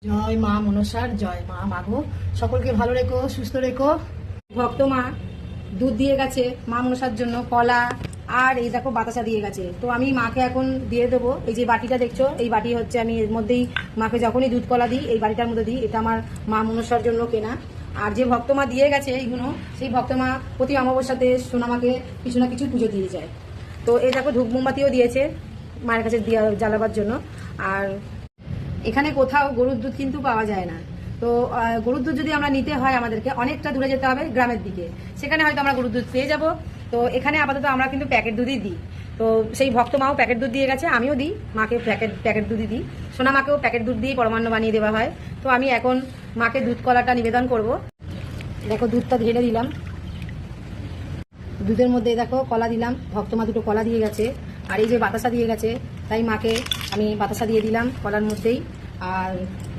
জয় মা মনসার জয় মা মাগো, সকলকে ভালো রেখো, সুস্থ রেখো। ভক্ত মা দুধ দিয়ে গেছে মা মনসার জন্য, কলা আর এই দেখো বাতাসা দিয়ে গেছে। তো আমি মাকে এখন দিয়ে দেবো। এই যে বাটিটা দেখছো, এই বাটি হচ্ছে আমি এর মধ্যেই মাকে যখনই দুধ কলা দিই এই বাটিটার মধ্যে দিই। এটা আমার মা মনসার জন্য কেনা। আর যে ভক্ত মা দিয়ে গেছে এইগুলো, সেই ভক্ত মা প্রতি অমাবস্যাতে সোনামাকে কিছু না কিছু পুজো দিয়ে যায়। তো এই দেখো ধূপ মোমবাতিও দিয়েছে মায়ের কাছে দিয়া জ্বালাবার জন্য। আর এখানে কোথাও গরুর দুধ কিন্তু পাওয়া যায় না। তো গরুর দুধ যদি আমরা নিতে হয় আমাদেরকে অনেকটা দূরে যেতে হবে গ্রামের দিকে, সেখানে হয়তো আমরা গরুর দুধ পেয়ে যাব। তো এখানে আপাতত আমরা কিন্তু প্যাকেট দুধই দিই। তো সেই ভক্ত মাও প্যাকেট দুধ দিয়ে গেছে, আমিও দিই মাকে প্যাকেট দুধই দিই। সোনা মাকেও প্যাকেট দুধ দিয়ে পরমান্ন বানিয়ে দেওয়া হয়। তো আমি এখন মাকে দুধ কলাটা নিবেদন করব। দেখো দুধটা ঢেলে দিলাম, দুধের মধ্যে দেখো কলা দিলাম, ভক্ত মা দুটো কলা দিয়ে গেছে। আর এই যে বাতাসা দিয়ে গেছে, তাই মাকে আমি বাতাসা দিয়ে দিলাম কলার মধ্যেই। আর